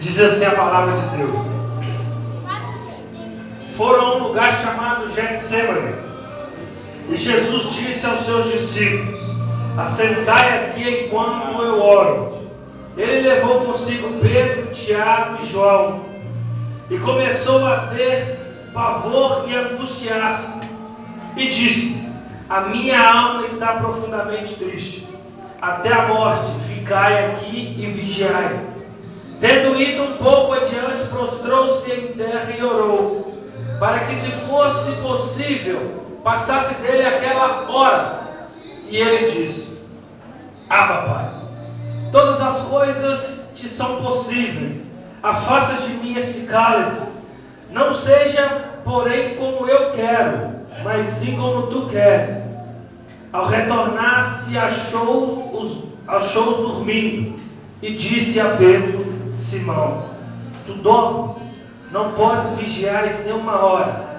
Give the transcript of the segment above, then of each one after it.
diz assim a palavra de Deus. Foram a um lugar chamado Getsêmani. E Jesus disse aos seus discípulos: assentai aqui enquanto eu oro. Ele levou consigo Pedro, Tiago e João, e começou a ter pavor e angustiar-se, e disse-lhes: a minha alma está profundamente triste, até a morte. Ficai aqui e vigiai. Tendo ido um pouco adiante, prostrou-se em terra e orou, para que, se fosse possível, passasse dele aquela hora. E ele disse: Abba, Pai, todas as coisas te são possíveis. Afasta de mim esse cálice. Não seja, porém, como eu quero, mas sim como tu queres. Ao retornar, se achou-os dormindo, e disse a Pedro: Simão, tu dormes? Não podes vigiar nenhuma hora.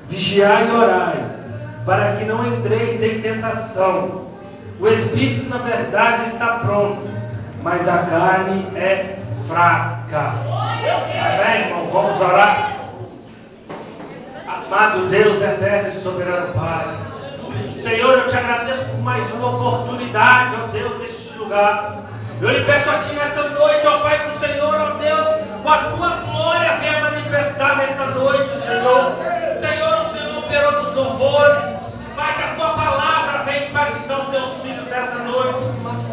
Vigiai e orai, para que não entreis em tentação. O espírito, na verdade, está pronto, mas a carne é fraca. Amém, irmão? Vamos orar. Amado Deus, eterno e soberano Pai, Senhor, eu te agradeço por mais uma oportunidade, ó Deus, neste lugar. Eu lhe peço a Ti nessa noite, ó Pai, que o Senhor, ó Deus, com a Tua glória venha manifestar nesta noite, Senhor. Senhor, o Senhor operou nos louvores. Pai, que a Tua palavra venha impactar os Teus filhos nessa noite.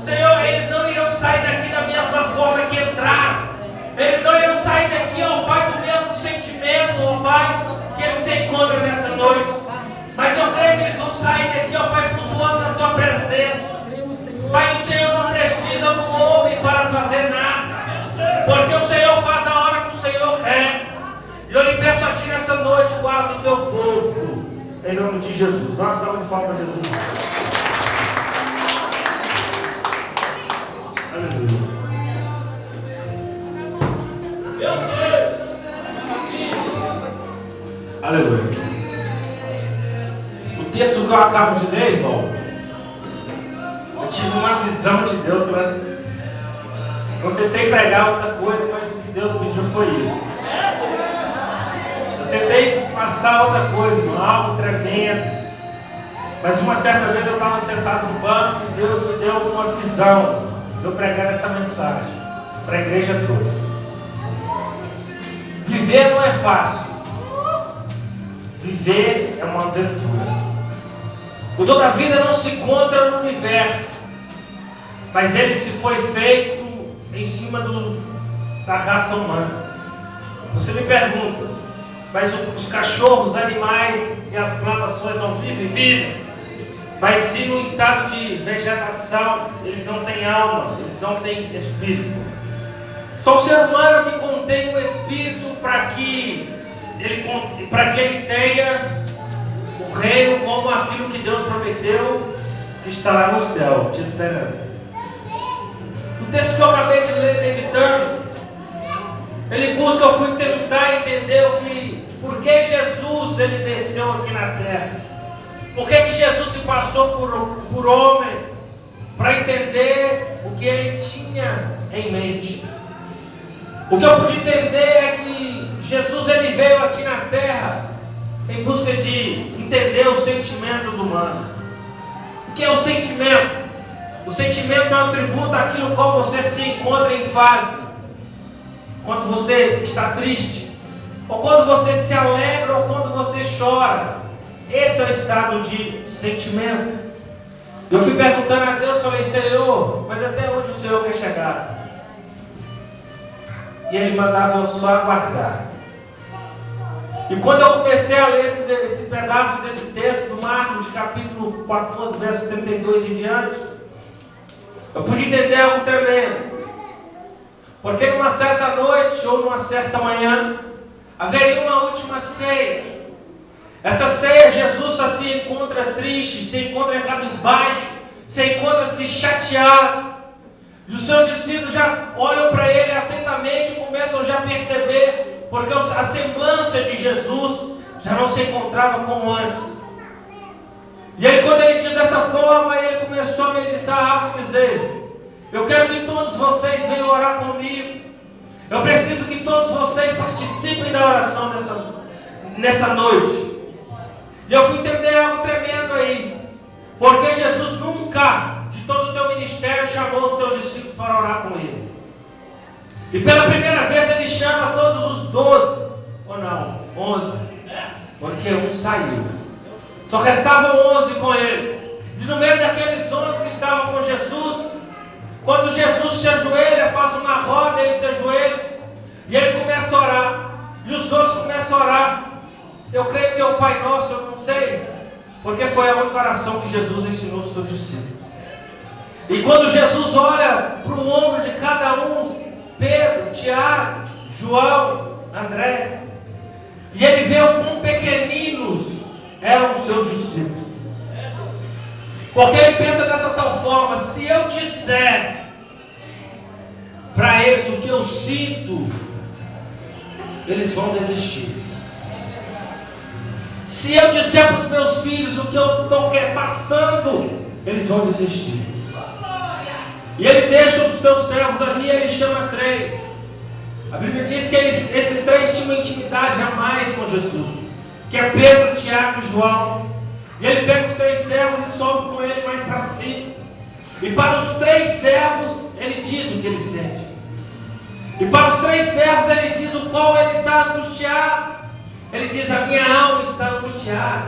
Senhor, eles não irão sair daqui da mesma forma que entraram. Eles não irão sair daqui, ó Pai, com o mesmo sentimento, ó Pai, que eles se encontram nessa noite. Mas eu creio que eles vão sair daqui, ó Pai, flutuando na Tua presença. Pai, o Senhor não precisa do homem para fazer nada, porque o Senhor faz a hora que o Senhor quer. E eu lhe peço a Ti nessa noite, guarda o Teu povo, em nome de Jesus. Dá uma salva de palmas a Jesus. Aleluia. Meu Deus. Aleluia. O texto que eu acabo de ler, irmão, eu tive uma visão de Deus. Eu tentei pregar outra coisa, mas o que Deus pediu foi isso. Eu tentei passar outra coisa, algo tremendo. Mas uma certa vez eu estava sentado no banco e Deus me deu uma visão de eu pregar essa mensagem para a igreja toda. Viver não é fácil. Viver é uma aventura. O dom da vida não se encontra no universo, mas ele se foi feito em cima da raça humana. Você me pergunta, mas os cachorros, os animais e as plantações não vivem? Vivem. Mas se no estado de vegetação eles não têm alma, eles não têm espírito. Só o ser humano que contém o espírito para que ele tenha o reino como aquilo que Deus prometeu, que está lá no céu, te esperando. O texto que eu acabei de ler, meditando, ele busca, eu fui tentar entender por que Jesus ele desceu aqui na terra. Por que Jesus se passou por homem, para entender o que ele tinha em mente. O que eu pude entender é que Jesus ele veio aqui na terra em busca de entender o sentimento do humano. O que é o sentimento? O sentimento é um atributo daquilo qual você se encontra em fase. Quando você está triste, ou quando você se alegra, ou quando você chora. Esse é o estado de sentimento. Eu fui perguntando a Deus, falei: Senhor, mas até onde o Senhor quer chegar? E Ele mandava eu só aguardar. E quando eu comecei a ler esse pedaço desse texto do Marcos, de capítulo 14, verso 32 em diante, eu pude entender algo tremendo. Porque numa certa noite, ou numa certa manhã, haveria uma última ceia. Essa ceia, Jesus só se encontra triste, se encontra cabisbaixo, se encontra-se chateado. E os seus discípulos já olham para ele atentamente e começam já a perceber, porque a semblança de Jesus já não se encontrava como antes. E aí, quando ele diz dessa forma, ele começou a meditar algo, dizer: eu quero que todos vocês venham orar comigo. Eu preciso todos vocês participem da oração nessa noite. E eu fui entender algo tremendo aí. Porque Jesus nunca, de todo o teu ministério, chamou os teus discípulos para orar com ele. E pela primeira vez ele chama todos os 12, ou não, 11, porque um saiu. Só restavam 11 com ele. E no meio daqueles 11 que estavam com Jesus, quando Jesus se ajoelha, faz uma roda, ele se ajoelha, e ele começa a orar. E os outros começam a orar. Eu creio que é o Pai Nosso, eu não sei, porque foi a única oração que Jesus ensinou aos seus discípulos. E quando Jesus olha para o ombro de cada um, Pedro, Tiago, João, André, e ele vê o quão pequeninos eram os seus discípulos. Porque ele pensa dessa tal forma: se eu disser para eles o que eu sinto, eles vão desistir. Se eu disser para os meus filhos o que eu estou passando, eles vão desistir. E ele deixa os teus servos ali, ele chama 3. A Bíblia diz que esses 3 tinham uma intimidade a mais com Jesus, que é Pedro, Tiago e João. E ele pega os 3 servos e sobe com ele mais para cima. E para os 3 servos, ele diz o que ele sente. E para os 3 servos, ele diz o qual ele está angustiado. Ele diz: a minha alma está angustiada,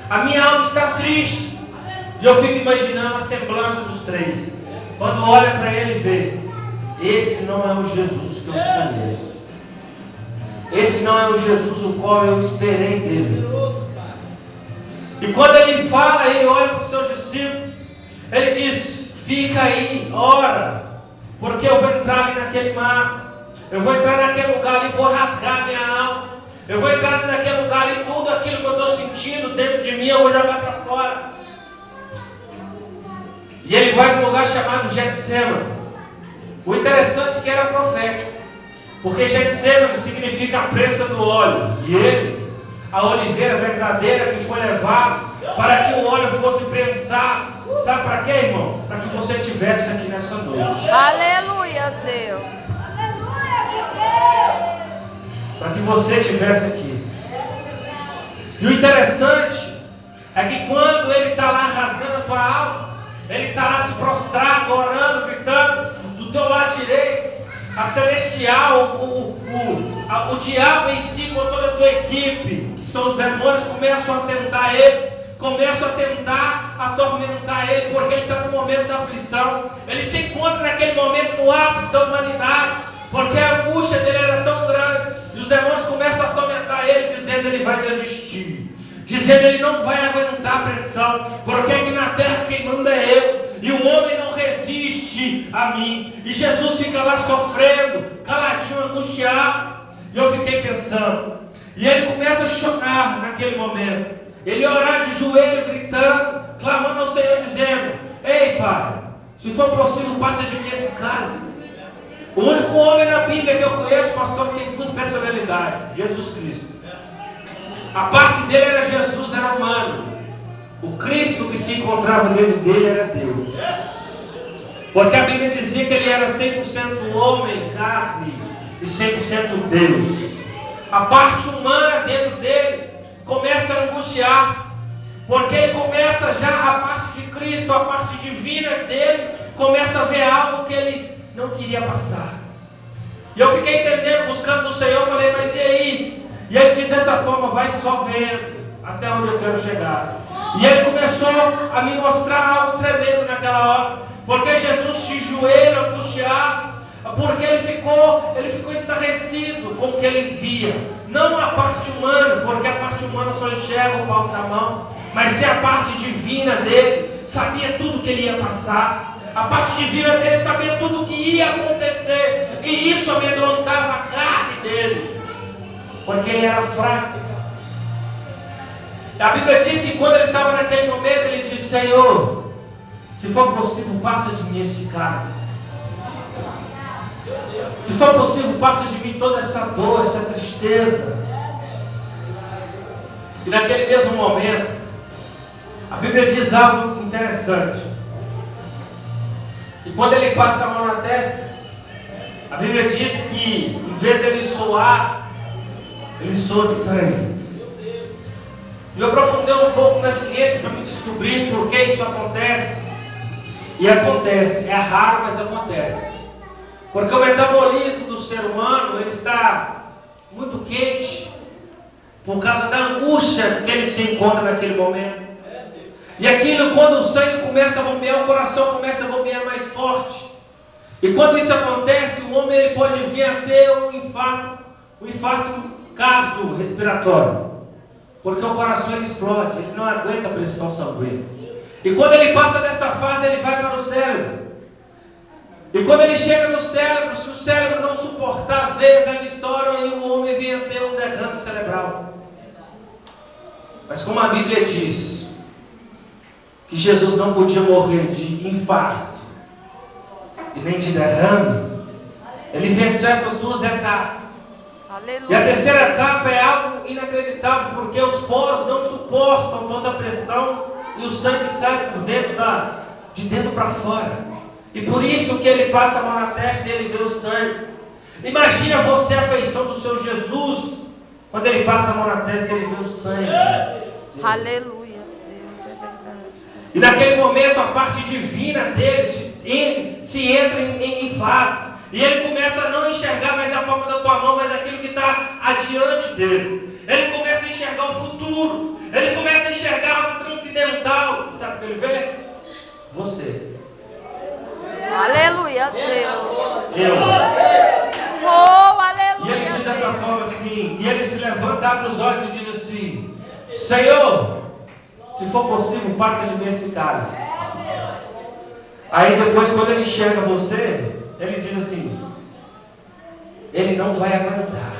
a minha alma está triste. E eu fico imaginando a semblança dos 3. Quando olha para ele e vê: esse não é o Jesus que eu conheço. Esse não é o Jesus o qual eu esperei dele. E quando ele fala, ele olha para os seus discípulos, ele diz: fica aí, ora, porque eu vou entrar ali naquele mar. Eu vou entrar naquele lugar ali e vou rasgar minha alma. Eu vou entrar naquele lugar ali, tudo aquilo que eu estou sentindo dentro de mim, eu vou jogar para fora. E ele vai para um lugar chamado Getsemane. O interessante é que era profético, porque Getsemane significa a prensa do óleo. E ele, a oliveira verdadeira que foi levada para que o óleo fosse prensado. Sabe para quê, irmão? Para que você estivesse aqui nessa noite. Aleluia, Deus. Para que você estivesse aqui. E o interessante é que quando ele está lá rasgando a tua alma, ele está lá se prostrado, orando, gritando, do teu lado direito, a celestial, o diabo em si, com toda a tua equipe, que são os demônios, começam a tentar ele, começam a tentar atormentar ele, porque ele está no momento da aflição. Ele se encontra naquele momento no ápice da humanidade, porque a angústia dele era tão grande. E os demônios começam a atormentar ele, dizendo: ele vai desistir, dizendo: ele não vai aguentar a pressão, porque aqui na terra quem manda é eu, e o homem não resiste a mim. E Jesus fica lá sofrendo, caladinho, angustiado. E eu fiquei pensando, e ele começa a chorar naquele momento, ele orar de joelho, gritando, clamando ao Senhor, dizendo: ei, Pai, se for possível, passa de mim esse cálice. O único homem na Bíblia que eu conheço, pastor, que tem sua personalidade, Jesus Cristo. A parte dele era Jesus, era humano. O Cristo que se encontrava dentro dele era Deus. Porque a Bíblia dizia que ele era 100% homem, carne, e 100% Deus. A parte humana dentro dele começa a angustiar-se, porque ele começa já, a parte de Cristo, a parte divina dele, começa a ver algo que ele não queria passar. E eu fiquei entendendo, buscando no Senhor, falei: mas e aí? E ele diz dessa forma: vai só vendo até onde eu quero chegar. E ele começou a me mostrar algo tremendo naquela hora, porque Jesus se joelha, angustiado, porque ele ficou estarrecido com o que ele via. Não a parte humana, porque a parte humana só enxerga o palmo da mão, mas sim a parte divina dele, sabia tudo que ele ia passar. A parte divina dele sabia tudo o que ia acontecer, e isso amedrontava a carne dele, porque ele era fraco. A Bíblia diz que quando ele estava naquele momento, ele disse: Senhor, se for possível, passa de mim este cálice. Se for possível, passa de mim toda essa dor, essa tristeza. E naquele mesmo momento, a Bíblia diz algo interessante. E quando ele passa a mão na testa, A Bíblia diz que, em vez dele soar, ele soa de sangue. E eu aprofundei um pouco na ciência para me descobrir por que isso acontece. E acontece, é raro, mas acontece. Porque o metabolismo do ser humano, ele está muito quente por causa da angústia que ele se encontra naquele momento. E aquilo, quando o sangue começa a bombear, o coração começa a bombear mais forte. E quando isso acontece, o homem ele pode vir a ter um infarto cardiorrespiratório. Porque o coração ele explode, ele não aguenta a pressão sanguínea. E quando ele passa dessa fase, ele vai para o cérebro. E quando ele chega no cérebro, se o cérebro não suportar, as veias ali estouram e o homem vem a ter um derrame cerebral. Mas como a Bíblia diz que Jesus não podia morrer de infarto e nem de derrame, ele venceu essas duas etapas. Aleluia. E a terceira etapa é algo inacreditável, porque os poros não suportam toda a pressão e o sangue sai por dentro de dentro para fora. E por isso que ele passa a mão na testa e ele vê o sangue. Imagina você a feição do seu Jesus, quando ele passa a mão na testa e ele vê o sangue. Aleluia, Deus, é verdade. E naquele momento a parte divina dele se entra em fase. E ele começa a não enxergar mais a palma da tua mão, mas aquilo que está adiante dele. Ele começa a enxergar o futuro. Ele começa a enxergar o transcendental. Sabe o que ele vê? Você. Aleluia, Deus. Eu. Oh, E ele aleluia, diz dessa Deus. forma assim. E ele se levanta, abre os olhos e diz assim: Senhor, se for possível, passa de mim esse cálice. Aí depois, quando ele enxerga você, ele diz assim: ele não vai aguentar,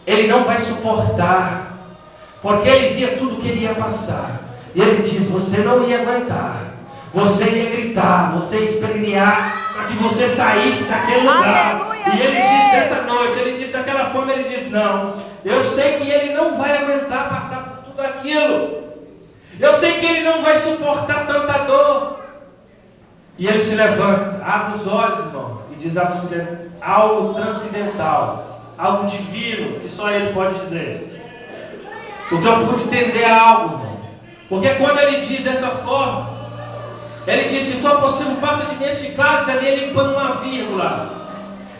ele não vai suportar, porque ele via tudo que ele ia passar. E ele diz: você não ia aguentar, você ia gritar, você ia espernear, para que você saísse daquele lugar. Aleluia, E ele Deus. diz dessa noite, ele diz daquela forma, ele diz: não, eu sei que ele não vai aguentar passar por tudo aquilo, eu sei que ele não vai suportar tanta dor. E ele se levanta, abre os olhos, irmão, e diz algo transcendental, algo divino, que só ele pode dizer. Porque eu pude entender algo, irmão. Porque quando ele diz dessa forma, ele diz: se for possível, passa de mim este cálice. Ali ele põe uma vírgula.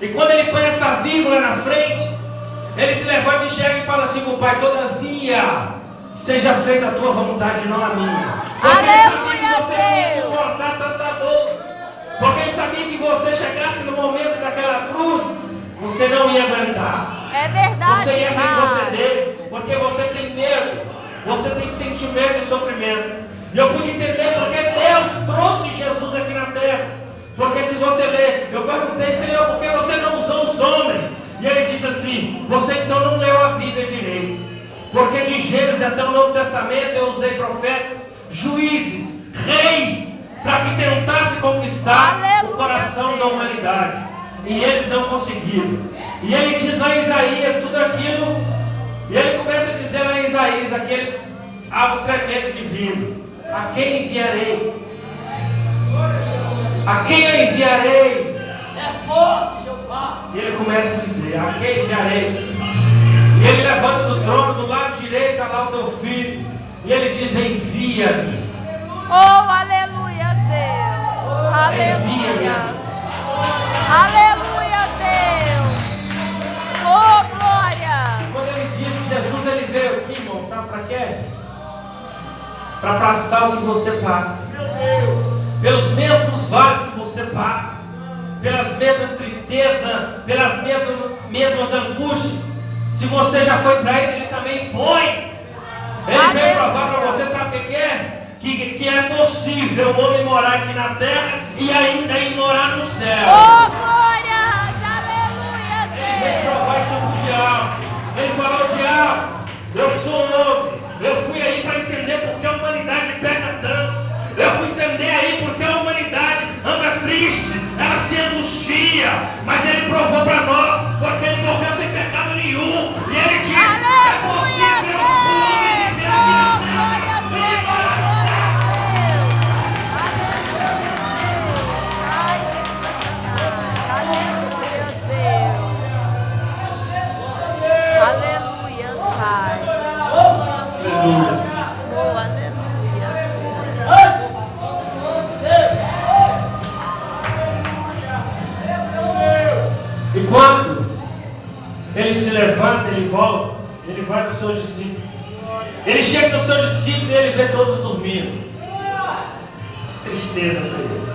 E quando ele põe essa vírgula na frente, ele se levanta e enxerga e fala assim com o Pai: todavia, seja feita a tua vontade, não a minha. Porque Aleluia, ele sabia que você não ia Deus. suportar tanta dor. Porque ele sabia que você chegasse no momento daquela cruz, você não ia aguentar. É verdade, Você ia Pai. retroceder, porque você tem medo, você tem sentimento de sofrimento. E eu pude entender porque Deus trouxe Jesus aqui na terra. Porque se você ler, eu perguntei: Senhor, por que você não usou os homens? E ele disse assim: você então não leu a Bíblia direito. Porque de Gênesis até o Novo Testamento eu usei profetas, juízes, reis, para que tentasse conquistar Aleluia, o coração Deus. da humanidade. E eles não conseguiram. E ele diz lá em Isaías tudo aquilo. E ele começa a dizer lá em Isaías aquele algo tremendo divino: a quem enviarei? A quem eu enviarei? E ele começa a dizer: a quem enviarei? E ele levanta do trono, do lado direito está lá o teu filho. E ele diz: envia-me. Oh, aleluia, Deus. Aleluia. Aleluia, Deus. Oh, glória. Quando ele diz: Jesus, ele veio aqui, irmão, sabe para quê? Para passar o que você passa. Pelos mesmos vales que você passa, pelas mesmas tristezas, pelas mesmas angústias. Se você já foi traído, ele também foi. Ele veio provar para você, sabe o que é? Que é possível o homem morar aqui na terra e ainda ir morar no céu. Oh, glória. Aleluia, Ele veio Deus. provar isso pro diabo. Ele falou: diabo, eu sou homem. Eu fui aí para entender porque a humanidade peca tanto. Eu fui entender aí porque a humanidade anda triste, ela se angustia. Mas ele provou para nós, porque ele morreu sem pecado nenhum. E ele disse: é Aleluia, possível o homem viver aqui na terra. Deus. Glória, glória, glória a Deus. Aleluia, Deus. Ai, ele volta, ele vai para os seus discípulos. Ele chega nos seus discípulos e ele vê todos dormindo. Tristeza para ele.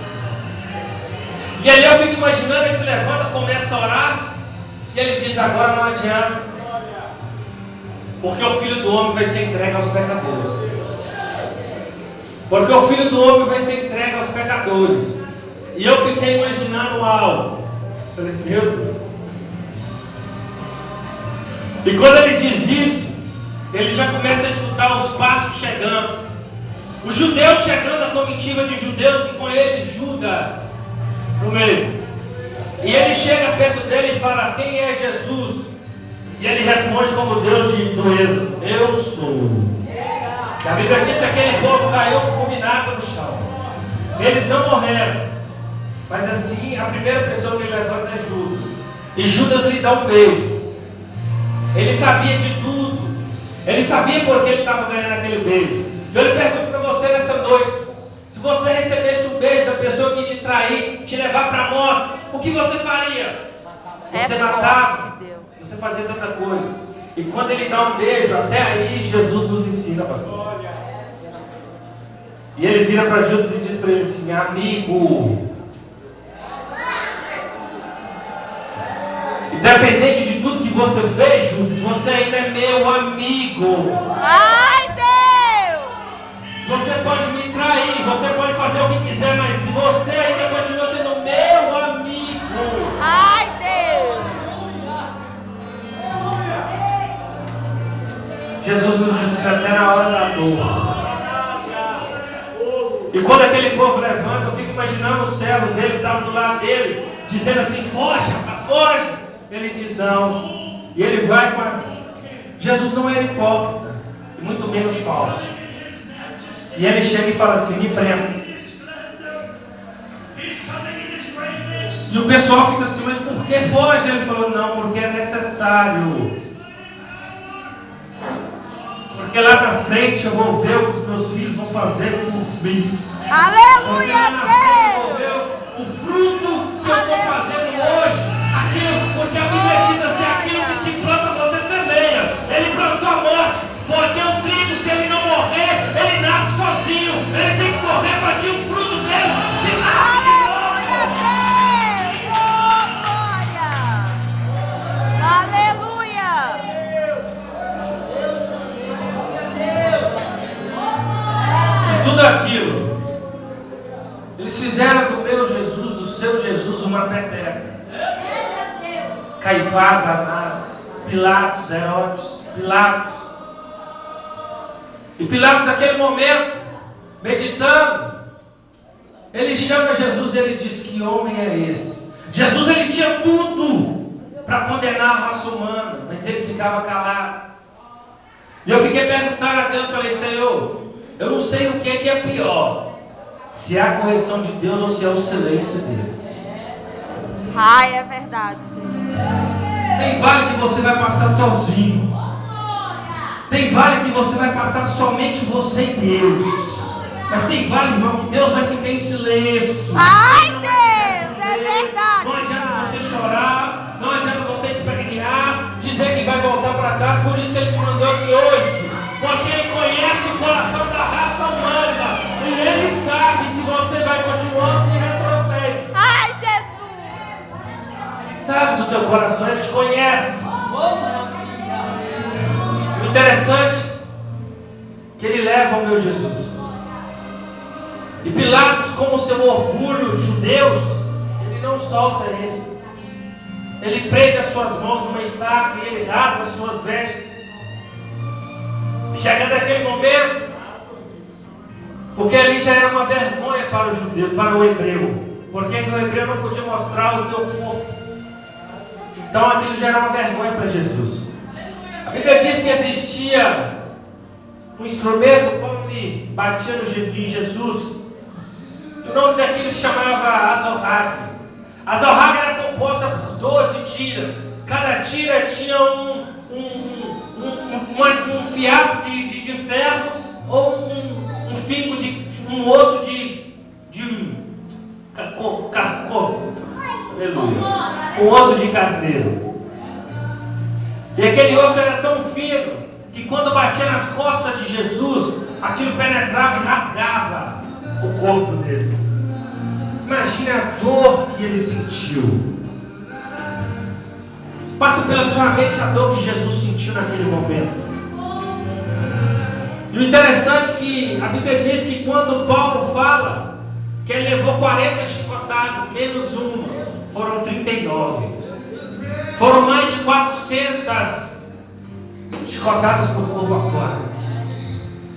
E ali eu fico imaginando, ele se levanta, começa a orar, e ele diz: agora não adianta, porque o Filho do Homem vai ser entregue aos pecadores. Porque o Filho do Homem vai ser entregue aos pecadores. E eu fiquei imaginando algo. Falei: meu Deus. E quando ele diz isso, ele já começa a escutar os passos chegando. Os judeus chegando, a comitiva de judeus, e com ele Judas no meio. E ele chega perto dele e fala: quem é Jesus? E ele responde como Deus do Êxodo: eu sou. E a Bíblia diz que aquele povo caiu fulminado no chão. Eles não morreram. Mas assim, a primeira pessoa que ele levanta é Judas. E Judas lhe dá um beijo. Ele sabia de tudo. Ele sabia por que ele estava ganhando aquele beijo. Eu lhe pergunto para você nessa noite: se você recebesse um beijo da pessoa que te trair, te levar para a morte, o que você faria? Você matava, você fazia tanta coisa. E quando ele dá um beijo, até aí Jesus nos ensina, pastor. E ele vira para Judas e diz para ele assim: amigo. Independente de tudo que você fez, Judas, você ainda é meu amigo. Ai, Deus! Você pode me trair, você pode fazer o que quiser, mas você ainda continua sendo meu amigo. Ai, Deus! Jesus nos disse até na hora da dor. E quando aquele povo levanta, eu fico imaginando o servo dele que estava do lado dele, dizendo assim: foge, rapaz, foge. Ele diz não. E ele vai para... Jesus não é hipócrita, e muito menos falso. E ele chega e fala assim: me prenda. E o pessoal fica assim: mas por que foge? Ele falou: não, porque é necessário. Porque lá na frente eu vou ver o que os meus filhos vão fazer por mim. Aleluia, Deus! Eu vou Deus! ver o fruto que eu estou fazendo hoje. Aquilo, porque a Bíblia diz assim: aquilo que se planta você semeia. Ele plantou a morte, porque o trigo, se ele não morrer, ele nasce sozinho. Ele tem que morrer para que o fruto dele se nasça. Aleluia, Deus! Oh, glória! Aleluia! E tudo aquilo, eles fizeram do meu Jesus, do seu Jesus, uma peteca. Caifás, Anás, Pilatos, Herodes, Pilatos. E Pilatos, naquele momento, meditando, ele chama Jesus e ele diz: que homem é esse? Jesus, ele tinha tudo para condenar a raça humana, mas ele ficava calado. E eu fiquei perguntando a Deus, falei: Senhor, eu não sei o que é pior, se é a correção de Deus ou se é o silêncio dele. Ai, é verdade. Tem vale que você vai passar sozinho. Tem vale que você vai passar somente você e Deus. Mas tem vale, irmão, que Deus vai ficar em silêncio. Ai, Deus, é verdade. Não adianta você chorar, não adianta você espernear, dizer que vai voltar para trás. Por isso que ele te mandou aqui hoje. Porque ele conhece o coração da raça humana. E ele sabe se você vai continuar se retrocede. Ai, Jesus. Sabe do teu coração, ele te conhece. O interessante é que ele leva o meu Jesus. E Pilatos, com o seu orgulho judeus, ele não solta ele. Ele prende as suas mãos numa estaca e ele rasga as suas vestes. E chegando aquele momento, porque ali já era uma vergonha para o judeu, para o hebreu. Porque o hebreu não podia mostrar o teu corpo. Então aquilo já era uma vergonha para Jesus. A Bíblia diz que existia um instrumento quando ele batia em Jesus. O nome daquilo se chamava azorrague. A azorrague era composta por 12 tiras. Cada tira tinha um fiapo de ferro ou um fico de um osso de aleluia, um osso de carneiro. E aquele osso era tão fino que quando batia nas costas de Jesus, aquilo penetrava e rasgava o corpo dele. Imagine a dor que ele sentiu. Passa pela sua mente a dor que Jesus sentiu naquele momento. E o interessante é que a Bíblia diz que quando Paulo fala que ele levou 40 chicotadas, menos uma, foram 39. Foram mais de 400 chicotadas por fogo afora.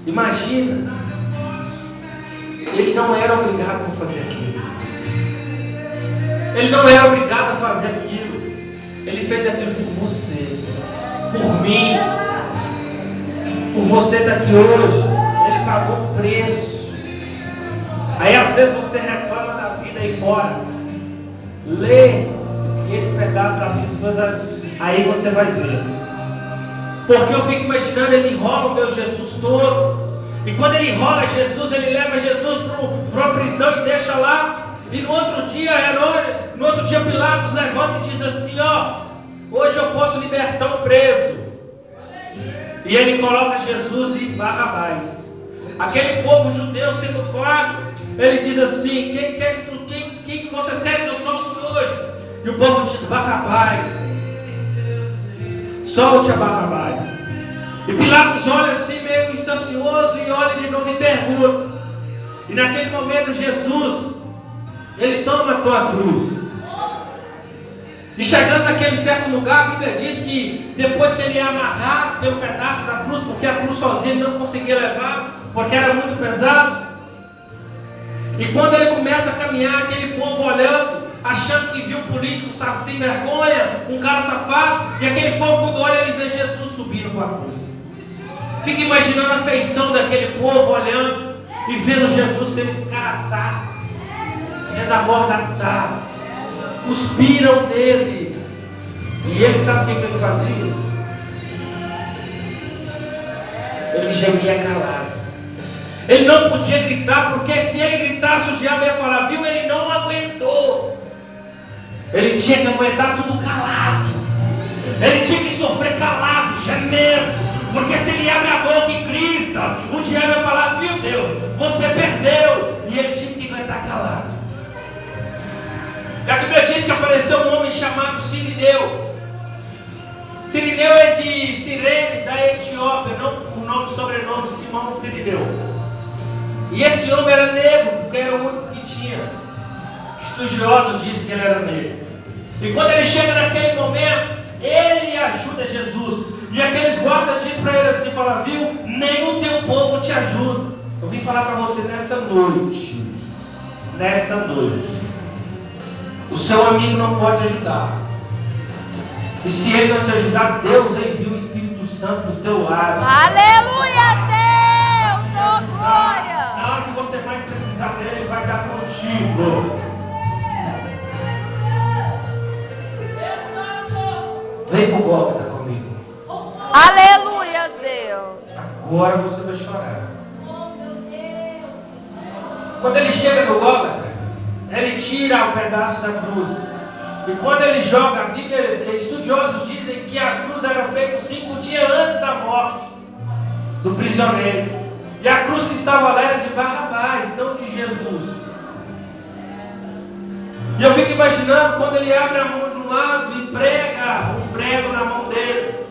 Imagina, ele não era obrigado a fazer aquilo. Ele não era obrigado a fazer aquilo. Ele fez aquilo por você, por mim, por você daqui hoje. Ele pagou o preço. Aí às vezes você reclama da vida aí fora. Lê esse pedaço da vida, aí você vai ver. Porque eu fico imaginando, ele enrola o meu Jesus todo. E quando ele enrola Jesus, ele leva Jesus para uma prisão e deixa lá. E no outro dia, Pilatos levanta e diz assim, ó, hoje eu posso libertar um preso. E ele coloca Jesus e Barrabás. Aquele povo judeu sendo claro, ele diz assim, quem vocês querem que eu solte hoje? E o povo diz, Barrabás. Solte a Barrabás. E Pilatos olha assim meio instancioso e olha de novo e pergunta. E naquele momento Jesus, ele toma a tua cruz. E chegando naquele certo lugar, a Bíblia diz que depois que ele é amarrado pelo pedaço da cruz, porque a cruz sozinha ele não conseguia levar, porque era muito pesado. E quando ele começa a caminhar, aquele povo olhando, achando que viu um político sem vergonha, um cara safado, e aquele povo quando olha, ele vê Jesus subindo com a cruz. Fica imaginando a feição daquele povo olhando e vendo Jesus sendo escaraçado, sendo amordaçado. Cuspiram nele. E ele sabe o que ele fazia? Ele gemia calado. Ele não podia gritar, porque se ele gritasse o diabo ia falar, viu? Ele não aguentou. Ele tinha que aguentar tudo calado. Ele tinha que sofrer calado, gemendo. Porque se ele abre a boca e grita, o diabo ia falar, viu Deus, você perdeu. E ele tinha que aguentar calado. E a Bíblia diz que apareceu um homem chamado Sirineu. Sirineu é de Cirene, da Etiópia, não o nome e sobrenome Simão Sirineu. E esse homem era negro, porque era o único que tinha. Estudiosos dizem que ele era negro. E quando ele chega naquele momento, ele ajuda Jesus. E aqueles guardas dizem para ele assim, fala, viu, nem o teu povo te ajuda. Eu vim falar para você nessa noite. Nessa noite. O seu amigo não pode ajudar. E se ele não te ajudar, Deus envia o Espírito Santo do teu lado. Aleluia, Deus! Oh, glória! Na hora que você mais precisar dele, ele vai estar contigo. Vem pro Gólgota comigo. Aleluia, Deus! Agora você vai chorar. Quando ele chega no Gólgota, ele tira um pedaço da cruz. E quando ele joga, a Bíblia, estudiosos dizem que a cruz era feita 5 dias antes da morte do prisioneiro. E a cruz que estava lá era de Barrabás, não de Jesus. E eu fico imaginando quando ele abre a mão de um lado e prega um prego na mão dele.